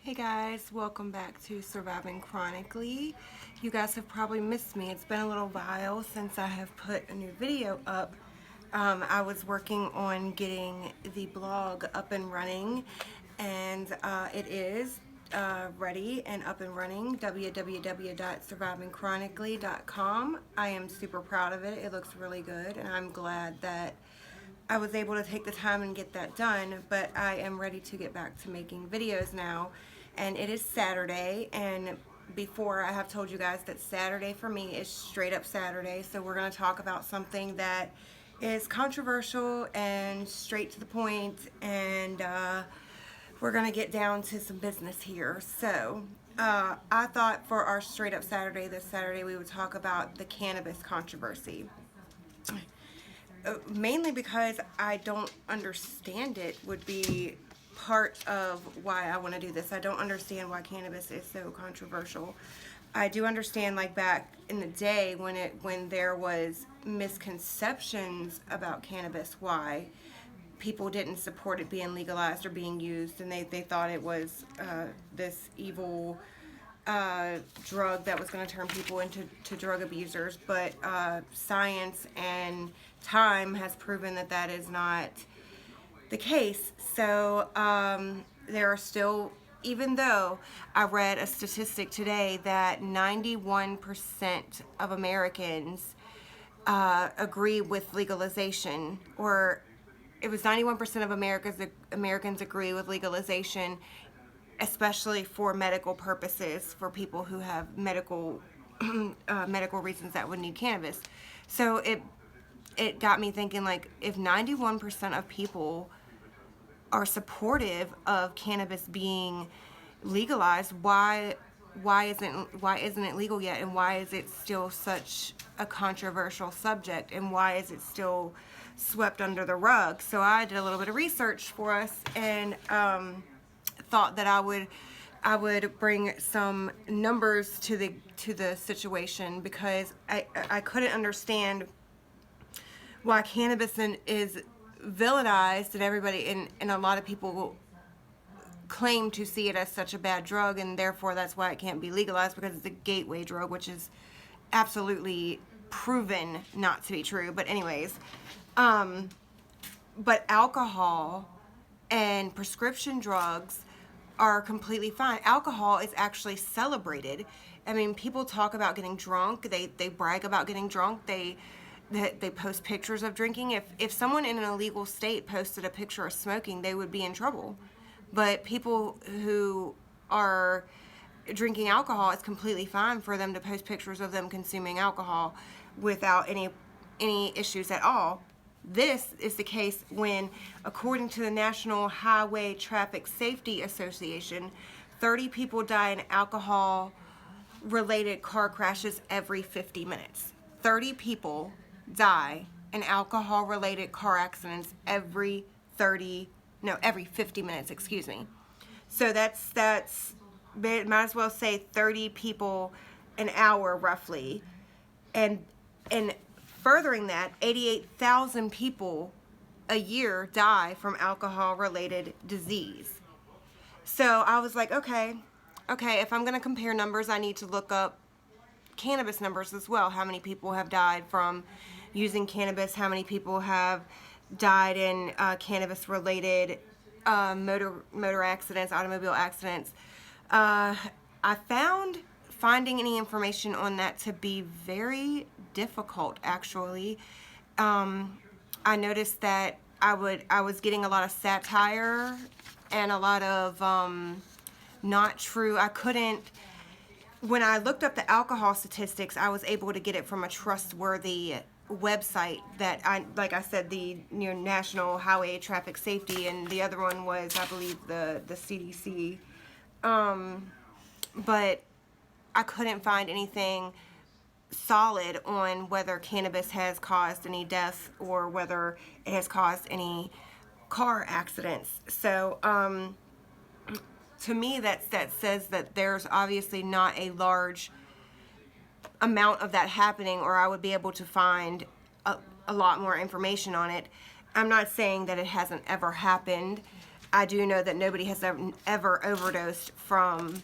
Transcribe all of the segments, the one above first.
Hey guys, welcome back to Surviving Chronically. You guys have probably missed me. It's been a little while since I have put a new video up. I was working on getting the blog up and running, and it is ready and up and running. www.survivingchronically.com. I am super proud of it. It looks really good, and I'm glad that I was able to take the time and get that done, but I am ready to get back to making videos now. And it is Saturday, and before I have told you guys that Saturday for me is straight up Saturday, so we're going to talk about something that is controversial and straight to the point, and we're going to get down to some business here. So I thought for our straight up Saturday, this Saturday, we would talk about the cannabis controversy. Mainly because I don't understand it would be part of why I want to do this. I don't understand why cannabis is so controversial. I do understand, like, back in the day when there was misconceptions about cannabis, why people didn't support it being legalized or being used, and they thought it was this evil drug that was going to turn people into drug abusers. But science and time has proven that that is not the case. So there are still, even though I read a statistic today that 91% of Americans agree with legalization, or it was 91% of Americans agree with legalization, especially for medical purposes, for people who have medical medical reasons that would need cannabis. So it got me thinking, like, if 91% of people are supportive of cannabis being legalized, why isn't it legal yet, and why is it still such a controversial subject, and why is it still swept under the rug? So I did a little bit of research for us, and thought that I would bring some numbers to the situation, because I couldn't understand why cannabis is villainized, and everybody and a lot of people claim to see it as such a bad drug, and therefore that's why it can't be legalized, because it's a gateway drug, which is absolutely proven not to be true. But anyways, but alcohol and prescription drugs are completely fine. Alcohol is actually celebrated. I mean, people talk about getting drunk. They brag about getting drunk. They post pictures of drinking. If someone in an illegal state posted a picture of smoking, they would be in trouble. But people who are drinking alcohol, it's completely fine for them to post pictures of them consuming alcohol without any issues at all. This is the case when, according to the National Highway Traffic Safety Association, 30 people die in alcohol-related car crashes every 50 minutes. 30 people die in alcohol-related car accidents every 50 minutes, excuse me. So that's might as well say 30 people an hour roughly. And furthering that, 88,000 people a year die from alcohol-related disease. So I was like, okay, if I'm going to compare numbers, I need to look up cannabis numbers as well. How many people have died from using cannabis? How many people have died in cannabis-related motor accidents, automobile accidents? I found finding any information on that to be very difficult, actually. I noticed that I was getting a lot of satire and a lot of not true. When I looked up the alcohol statistics, I was able to get it from a trustworthy website that like I said, the National Highway Traffic Safety, and the other one was, I believe, the CDC. But I couldn't find anything solid on whether cannabis has caused any deaths or whether it has caused any car accidents. So to me, that says that there's obviously not a large amount of that happening, or I would be able to find a lot more information on it. I'm not saying that it hasn't ever happened. I do know that nobody has ever overdosed from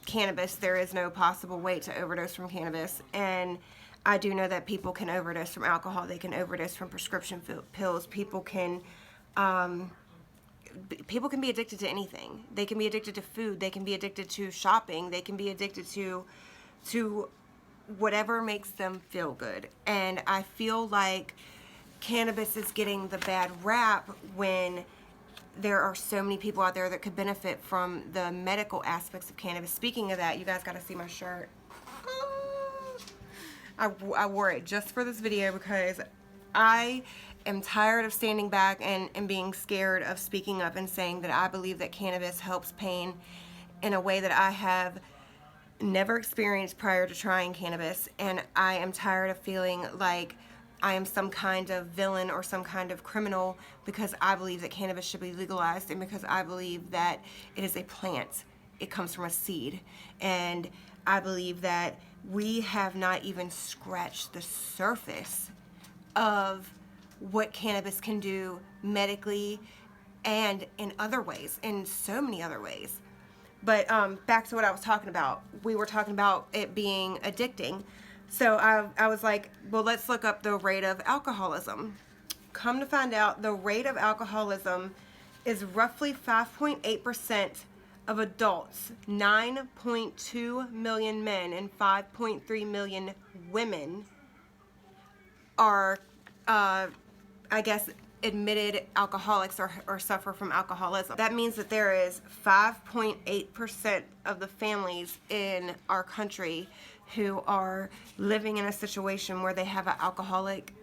cannabis. There is no possible way to overdose from cannabis. And I do know that people can overdose from alcohol. They can overdose from prescription pills. People can be addicted to anything. They can be addicted to food. They can be addicted to shopping. They can be addicted to whatever makes them feel good. And I feel like cannabis is getting the bad rap when there are so many people out there that could benefit from the medical aspects of cannabis. Speaking of that, you guys got to see my shirt. I wore it just for this video because I am tired of standing back and being scared of speaking up and saying that I believe that cannabis helps pain in a way that I have never experienced prior to trying cannabis. And I am tired of feeling like I am some kind of villain or some kind of criminal because I believe that cannabis should be legalized, and because I believe that it is a plant. It comes from a seed. And I believe that we have not even scratched the surface of what cannabis can do medically and in other ways, in so many other ways. But back to what I was talking about. We were talking about it being addicting. So I was like, well, let's look up the rate of alcoholism. Come to find out, the rate of alcoholism is roughly 5.8% of adults. 9.2 million men and 5.3 million women are, I guess, admitted alcoholics or suffer from alcoholism. That means that there is 5.8% of the families in our country who are living in a situation where they have an alcoholic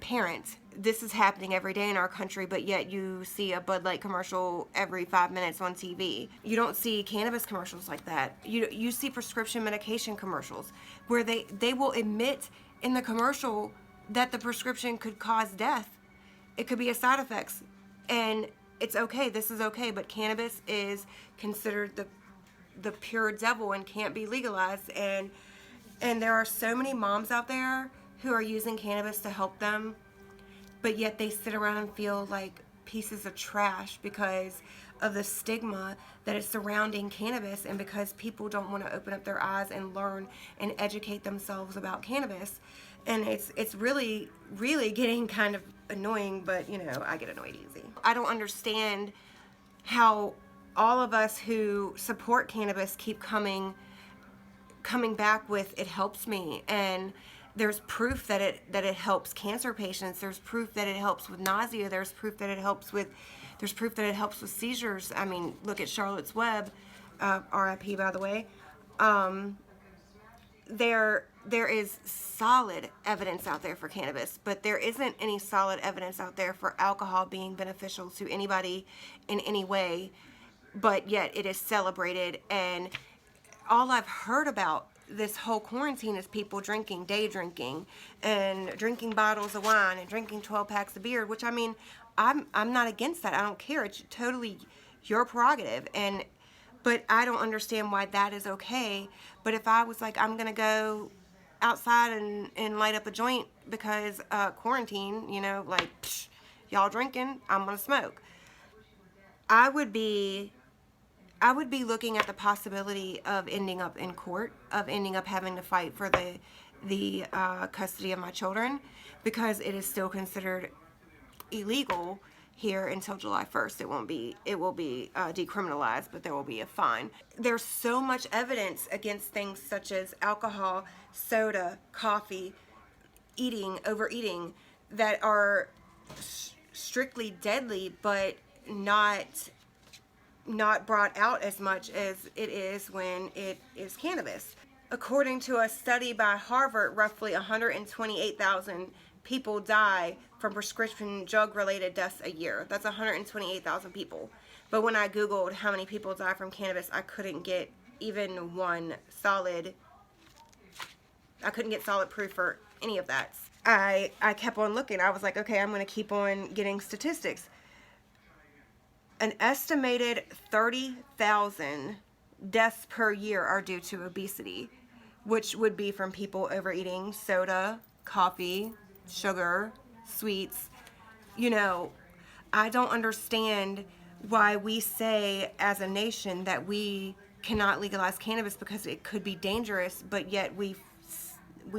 parent. This is happening every day in our country, but yet you see a Bud Light commercial every 5 minutes on TV. You don't see cannabis commercials like that. You see prescription medication commercials where they will admit in the commercial that the prescription could cause death. It could be a side effects, and it's okay. This is okay, but cannabis is considered the pure devil and can't be legalized. And there are so many moms out there who are using cannabis to help them, but yet they sit around and feel like pieces of trash because of the stigma that is surrounding cannabis, and because people don't want to open up their eyes and learn and educate themselves about cannabis. And it's really, really getting kind of annoying, but you know, I get annoyed easy. I don't understand how all of us who support cannabis keep coming back with it helps me, and there's proof that it helps cancer patients. There's proof that it helps with nausea. There's proof that it helps with seizures. I mean, look at Charlotte's Web, RIP by the way. There is solid evidence out there for cannabis, but there isn't any solid evidence out there for alcohol being beneficial to anybody in any way, but yet it is celebrated. And all I've heard about this whole quarantine is people drinking, day drinking, and drinking bottles of wine and drinking 12 packs of beer, which, I mean, I'm not against that. I don't care. It's totally your prerogative. But I don't understand why that is okay. But if I was like, I'm going to go outside and light up a joint because quarantine, you know, like, psh, y'all drinking, I'm going to smoke. I would be looking at the possibility of ending up in court, of ending up having to fight for the custody of my children, because it is still considered illegal here until July 1st. It will be decriminalized, but there will be a fine. There's so much evidence against things such as alcohol, soda, coffee, overeating, that are strictly deadly, but not brought out as much as it is when it is cannabis. According to a study by Harvard, roughly 128,000 people die from prescription drug-related deaths a year. That's 128,000 people. But when I Googled how many people die from cannabis, I couldn't get solid proof for any of that. I kept on looking. I was like, okay, I'm going to keep on getting statistics. An estimated 30,000 deaths per year are due to obesity, which would be from people overeating soda, coffee, sugar, sweets. You know, I don't understand why we say as a nation that we cannot legalize cannabis because it could be dangerous, but yet we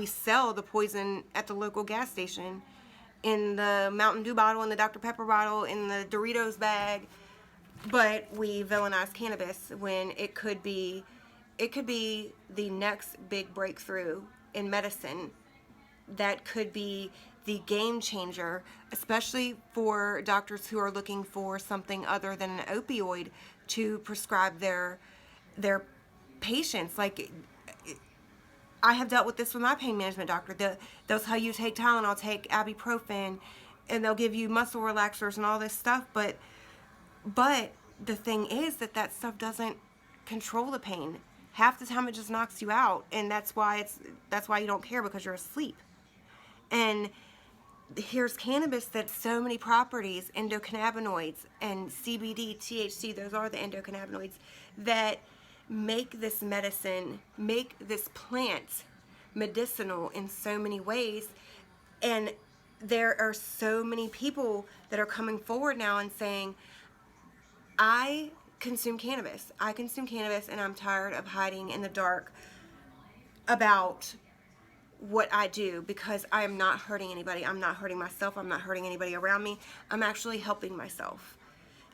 sell the poison at the local gas station in the Mountain Dew bottle, in the Dr. Pepper bottle, in the Doritos bag, but we villainize cannabis when it could be the next big breakthrough in medicine that could be the game changer, especially for doctors who are looking for something other than an opioid to prescribe their patients. Like, I have dealt with this with my pain management doctor. They'll tell you take Tylenol, take ibuprofen, and they'll give you muscle relaxers and all this stuff. But the thing is that stuff doesn't control the pain. Half the time it just knocks you out, and that's why you don't care, because you're asleep. And here's cannabis that's so many properties, endocannabinoids and CBD, THC, those are the endocannabinoids that make this medicine, make this plant medicinal in so many ways. And there are so many people that are coming forward now and saying, I consume cannabis, and I'm tired of hiding in the dark about what I do, because I am not hurting anybody. I'm not hurting myself. I'm not hurting anybody around me. I'm actually helping myself.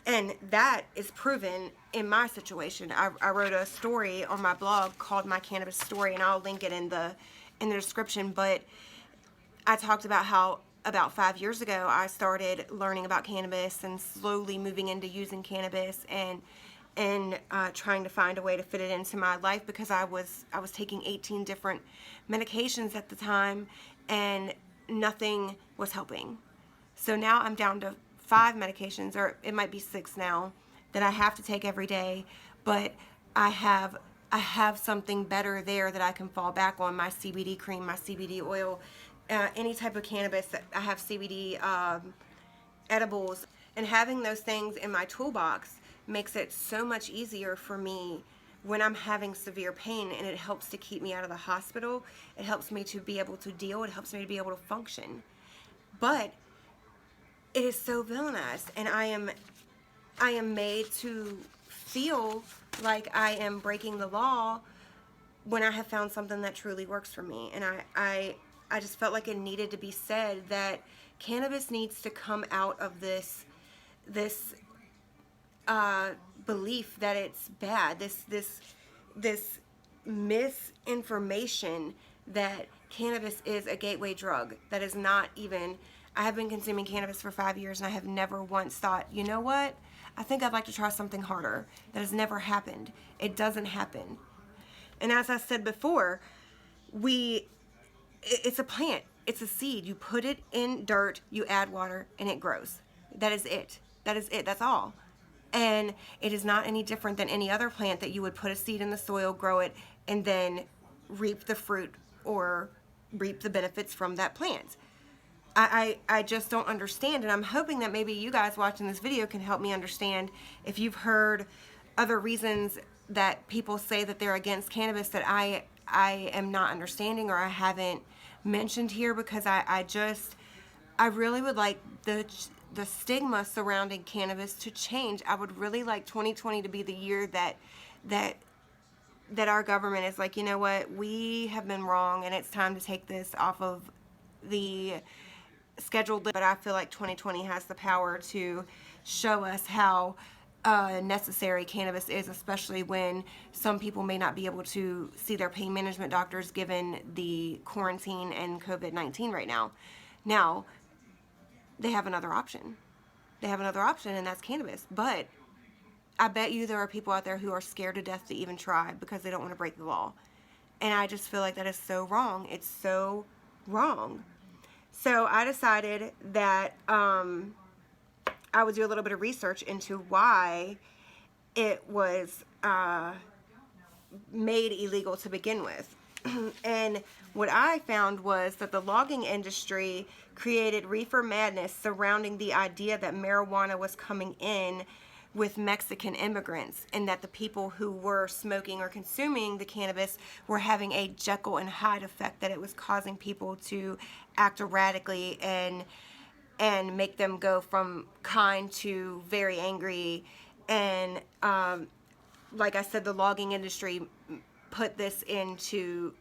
And that is proven in my situation. I wrote a story on my blog called My Cannabis Story, and I'll link it in the description. But I talked about how about 5 years ago I started learning about cannabis and slowly moving into using cannabis and trying to find a way to fit it into my life, because I was taking 18 different medications at the time and nothing was helping. So now I'm down to 5 medications, or it might be 6 now, that I have to take every day, but I have something better there that I can fall back on. My CBD cream, my CBD oil, any type of cannabis. I have CBD edibles, and having those things in my toolbox makes it so much easier for me when I'm having severe pain, and it helps to keep me out of the hospital. It helps me to be able to deal. It helps me to be able to function. But it is so villainized, and I am made to feel like I am breaking the law when I have found something that truly works for me. And I just felt like it needed to be said that cannabis needs to come out of this belief that it's bad, this misinformation that cannabis is a gateway drug. That is not even. I have been consuming cannabis for 5 years, and I have never once thought, you know what, I think I'd like to try something harder. That has never happened. It doesn't happen. And as I said before, it's a plant. It's a seed. You put it in dirt, you add water, and it grows. That is it. That's all. And it is not any different than any other plant that you would put a seed in the soil, grow it, and then reap the fruit or reap the benefits from that plant. I just don't understand, and I'm hoping that maybe you guys watching this video can help me understand if you've heard other reasons that people say that they're against cannabis that I am not understanding or I haven't mentioned here, because I really would like the stigma surrounding cannabis to change. I would really like 2020 to be the year that our government is like, you know what, we have been wrong and it's time to take this off of the scheduled list. But I feel like 2020 has the power to show us how necessary cannabis is, especially when some people may not be able to see their pain management doctors given the quarantine and COVID-19 right now. Now, they have another option. And that's cannabis. But I bet you there are people out there who are scared to death to even try because they don't want to break the law. And I just feel like that is so wrong. It's so wrong. So I decided that I would do a little bit of research into why it was made illegal to begin with. And what I found was that the logging industry created Reefer Madness surrounding the idea that marijuana was coming in with Mexican immigrants, and that the people who were smoking or consuming the cannabis were having a Jekyll and Hyde effect, that it was causing people to act erratically and make them go from kind to very angry And like I said, the logging industry put this into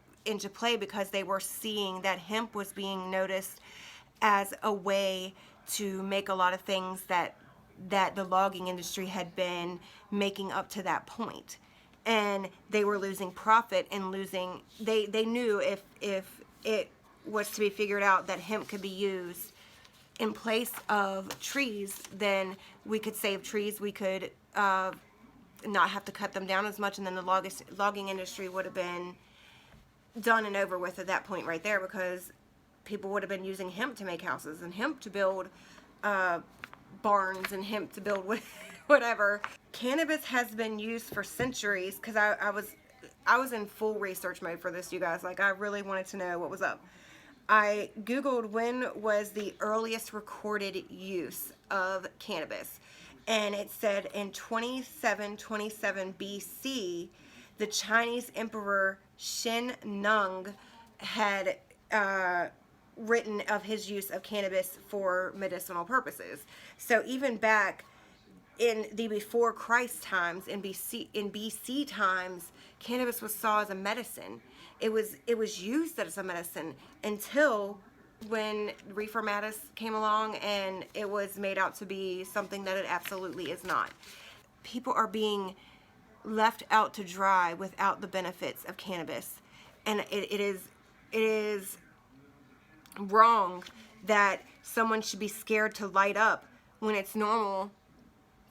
play because they were seeing that hemp was being noticed as a way to make a lot of things that the logging industry had been making up to that point. And they were losing profit and losing, they knew if it was to be figured out that hemp could be used in place of trees, then we could save trees, we could not have to cut them down as much, and then the logging industry would have been done and over with at that point right there, because people would have been using hemp to make houses and hemp to build barns and hemp to build whatever. Cannabis has been used for centuries, because I was in full research mode for this, you guys. Like, I really wanted to know what was up. I googled when was the earliest recorded use of cannabis, and it said in 2727 BC, the Chinese Emperor Xin Nung had written of his use of cannabis for medicinal purposes. So even back in the before Christ times, in BC times, cannabis was saw as a medicine. It was used as a medicine until when Reefer Madness came along, and it was made out to be something that it absolutely is not. People are being left out to dry without the benefits of cannabis, and it is wrong that someone should be scared to light up when it's normal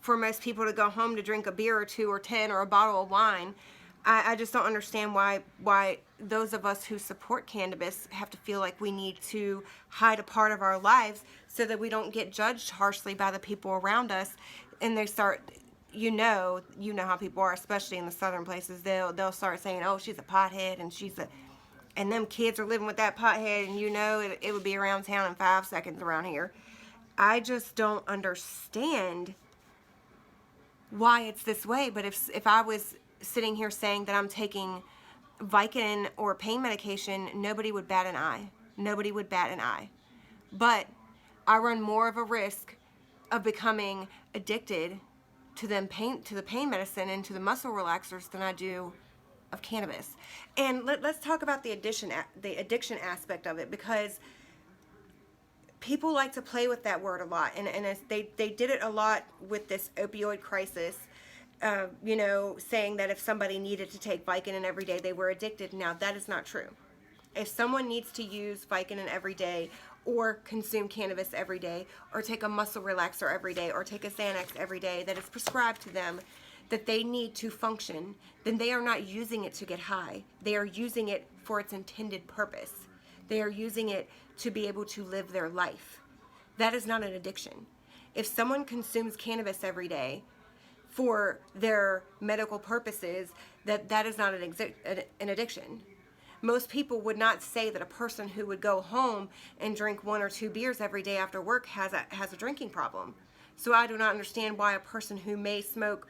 for most people to go home to drink a beer or 2 or 10 or a bottle of wine. I just don't understand why those of us who support cannabis have to feel like we need to hide a part of our lives so that we don't get judged harshly by the people around us. And they start, you know how people are, especially in the southern places. They'll start saying, oh, she's a pothead, and them kids are living with that pothead, and it would be around town in 5 seconds around here. I just don't understand why it's this way. But if I was sitting here saying that I'm taking Vicodin or pain medication, nobody would bat an eye. Nobody would bat an eye. But I run more of a risk of becoming addicted to the pain medicine and to the muscle relaxers than I do of cannabis. And let's talk about the addiction aspect of it, because people like to play with that word a lot, and they did it a lot with this opioid crisis. Saying that if somebody needed to take Vicodin every day, they were addicted. Now, that is not true. If someone needs to use Vicodin every day, or consume cannabis every day, or take a muscle relaxer every day, or take a Xanax every day that is prescribed to them, that they need to function, then they are not using it to get high. They are using it for its intended purpose. They are using it to be able to live their life. That is not an addiction. If someone consumes cannabis every day for their medical purposes, that is not an addiction. Most people would not say that a person who would go home and drink 1 or 2 beers every day after work has a drinking problem. So I do not understand why a person who may smoke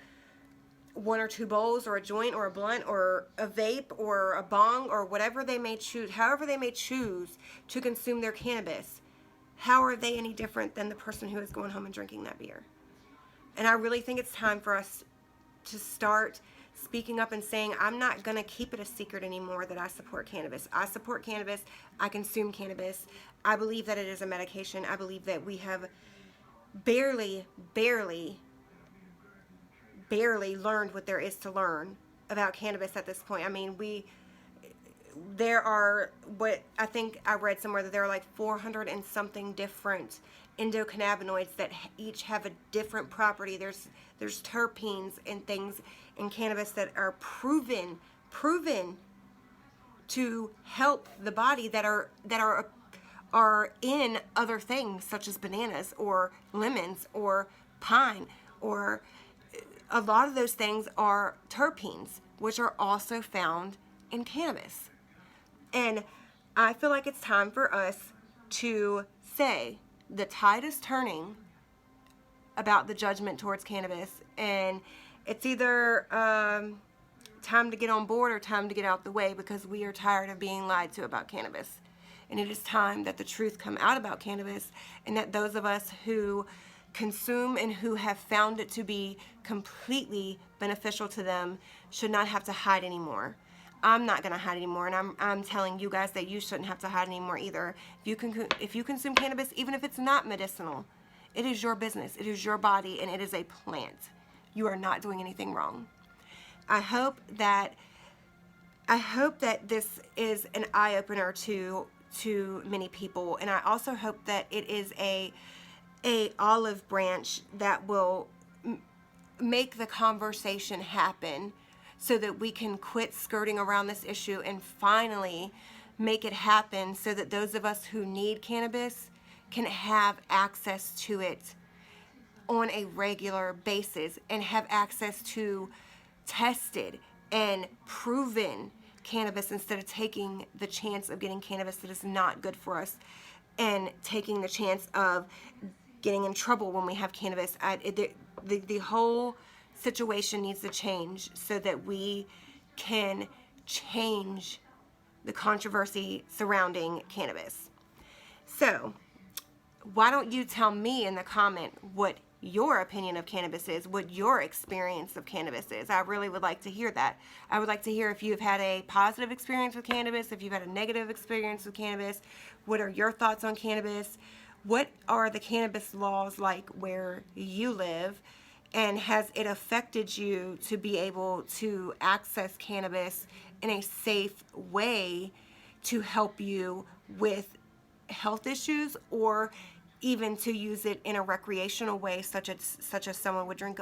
1 or 2 bowls, or a joint, or a blunt, or a vape, or a bong, or whatever they may choose, however they may choose to consume their cannabis, how are they any different than the person who is going home and drinking that beer? And I really think it's time for us to start speaking up and saying, I'm not going to keep it a secret anymore that I support cannabis. I support cannabis. I consume cannabis. I believe that it is a medication. I believe that we have barely learned what there is to learn about cannabis at this point. I mean, there are, what I think I read somewhere, that there are like 400 and something different endocannabinoids that each have a different property. There's terpenes and things in cannabis that are proven to help the body, that are in other things such as bananas or lemons or pine, or a lot of those things are terpenes, which are also found in cannabis. And I feel like it's time for us to say the tide is turning about the judgment towards cannabis, and it's either time to get on board or time to get out the way, because we are tired of being lied to about cannabis. And it is time that the truth come out about cannabis, and that those of us who consume and who have found it to be completely beneficial to them should not have to hide anymore. I'm not going to hide anymore, and I'm telling you guys that you shouldn't have to hide anymore either. If you consume cannabis, even if it's not medicinal, it is your business, it is your body, and it is a plant. You are not doing anything wrong. I hope that this is an eye-opener to many people, and I also hope that it is a olive branch that will make the conversation happen, so that we can quit skirting around this issue and finally make it happen, so that those of us who need cannabis can have access to it on a regular basis and have access to tested and proven cannabis, instead of taking the chance of getting cannabis that is not good for us and taking the chance of getting in trouble when we have cannabis. The whole situation needs to change, so that we can change the controversy surrounding cannabis. So why don't you tell me in the comment what your opinion of cannabis is, what your experience of cannabis is. I really would like to hear that. I would like to hear if you've had a positive experience with cannabis, if you've had a negative experience with cannabis. What are your thoughts on cannabis? What are the cannabis laws like where you live? And has it affected you to be able to access cannabis in a safe way to help you with health issues, or even to use it in a recreational way, such as someone would drink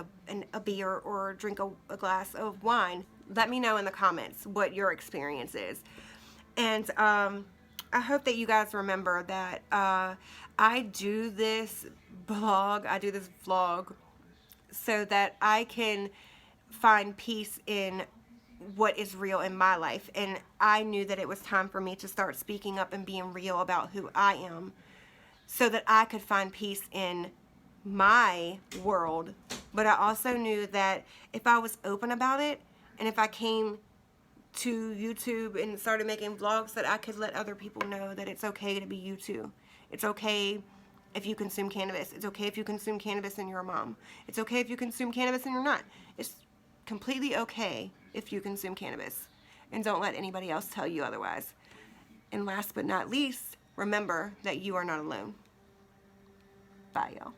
a beer or drink a glass of wine? Let me know in the comments what your experience is. And I hope that you guys remember that I do this vlog, so that I can find peace in what is real in my life. And I knew that it was time for me to start speaking up and being real about who I am, so that I could find peace in my world. But I also knew that if I was open about it, and if I came to YouTube and started making vlogs, that I could let other people know that it's okay to be you too. It's okay if you consume cannabis. It's okay if you consume cannabis and you're a mom. It's okay if you consume cannabis and you're not. It's completely okay if you consume cannabis. And don't let anybody else tell you otherwise. And last but not least, remember that you are not alone. Bye, y'all.